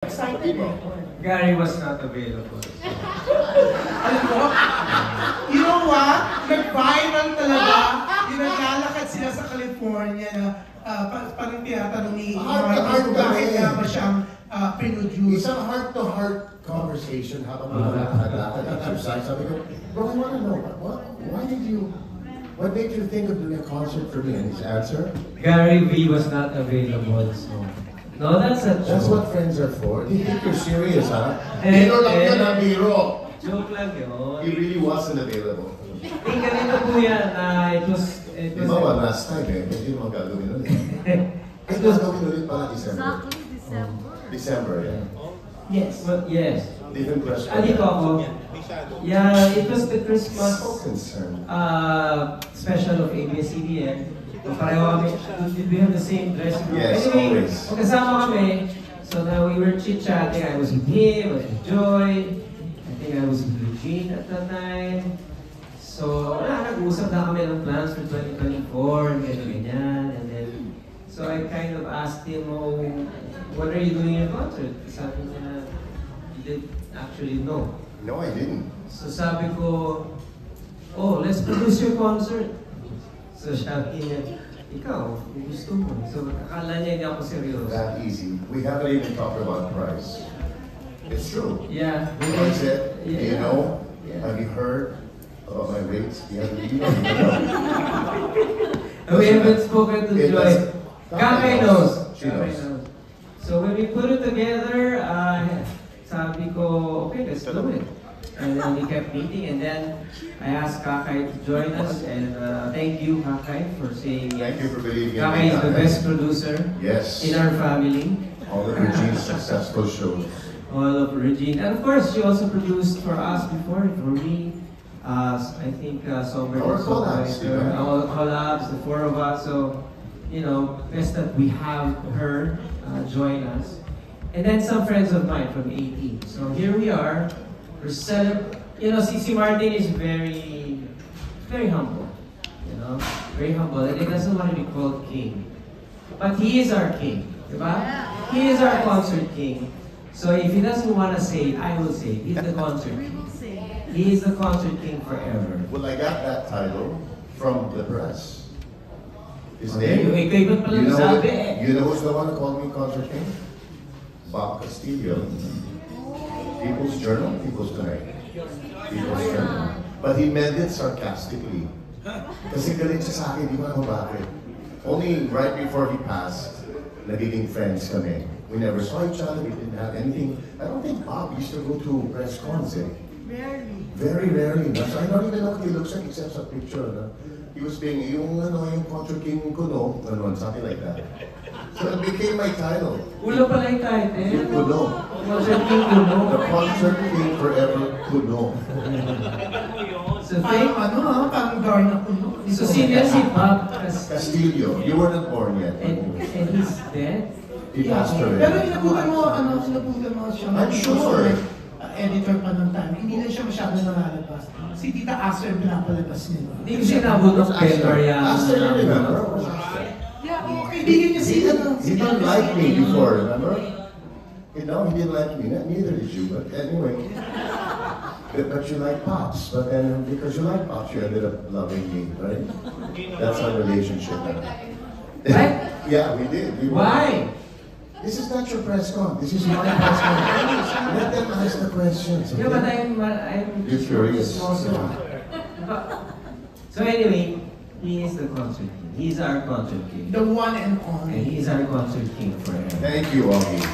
Excited eh. Gary was not available. Alam mo, you know what? Nag-viral talaga. Yung naglalakad sila sa California na parang tinatanong ni Martin kung bakit nga ba siyang produce. Isang heart-to-heart conversation habang naglalakad exercise. Sabi ko, bro, I want to know, what made you think of doing a concert for me? And his answer? Gary V was not available, so... No, that's a joke. That's what friends are for. Do you think you're serious, huh? Biro lang yan, ha? Biro. Joke lang yun. He really wasn't available. Hindi ganito po yan. It was... Di ba, last time eh, hindi naman gagawin ulit. It was gagawin ulit pala December. Exactly, December. December, yeah. Yes. Well, yes. Different question. Dito ako. Yeah, it was the Christmas So concerned. special of ABS-CBN. Pareho kami, did we have the same dress group? Yes, anyway, always. magkasama kami. So now we were chit-chatting. I was with him, I was with Joy. I think I was with Eugene at that time. So, nag-uusap na kami ng plans for 2024 and ganyan. And then, so I kind of asked him, oh, what are you doing in concert? Sabi niya, he didn't actually know. No, I didn't. So sabi ko, oh, let's produce your concert. So sabi niya, ikaw, gusto mo. So akala niya hindi ako seryoso. That easy. We haven't even talked about price. It's true. Yeah. I said, do you know? Yeah. Have you heard about my rates? Yeah, you know. We haven't spoken to Joy. Kakay knows. She knows. So when we put it together, sabi ko, okay, let's do it. And then we kept meeting, and then I asked Kakay to join us, and thank you, Kakay, for saying yes. Thank you for believing in me. Kakay is the best producer Yes. in our family. All of Regine's successful shows. All of Regine. And of course, she also produced for us before, for me. I think Sober Our collabs, yeah. all the collabs, the four of us. So, you know, best that we have her join us. And then some friends of mine from 18. So here we are. We're you know, CC Martin is very humble. You know, very humble. And he doesn't want to be called king. But he is our king. Diba? He is our concert king. So if he doesn't want to say it, I will say it. He's the concert king. He is the concert king forever. Well, I got that title from the press. His Okay, name? You know who's the one who called me concert king? Bob Castillo. People's Journal, People's Tonight. People's Journal. But he meant it sarcastically. Kasi galit siya sa akin, di ba ako bakit? Only right before he passed, nagiging friends kami. We never saw each other, we didn't have anything. I don't think Bob used to go to press cons eh. Rarely. Very rarely. So I don't even know what he looks like except sa picture. No? He was being, yung concert king ko, no? Something like that. So it became my title. Ulo pala yung title. Kuno. Concert king Kuno. The concert king forever Kuno. So thank Parang Darna Kuno. So sino si Bob Castillo. You were not born yet. And he's dead? He passed away. Pero inabutan mo siya. I'm sure. Editor pa ng time. Hindi na siya masyado nalalabas. Si Tita Aster pinapalabas niya. Hindi ko siya nabot ng Pedro yan. Aster, you remember? Yeah, kaibigan niya si He didn't like me before, remember? You know, he didn't like me. Neither did you, but anyway. But you like Pops. But then, because you like Pops, you ended up loving me, right? That's our relationship now. What? Yeah, we did. Why? This is not your press con. This is my press con. Let them ask the questions. Okay? Yeah, but I'm You're curious. Also. So anyway, he is the concert king. He's our concert king. The one and And only. he's our concert king forever. Thank you, Augie.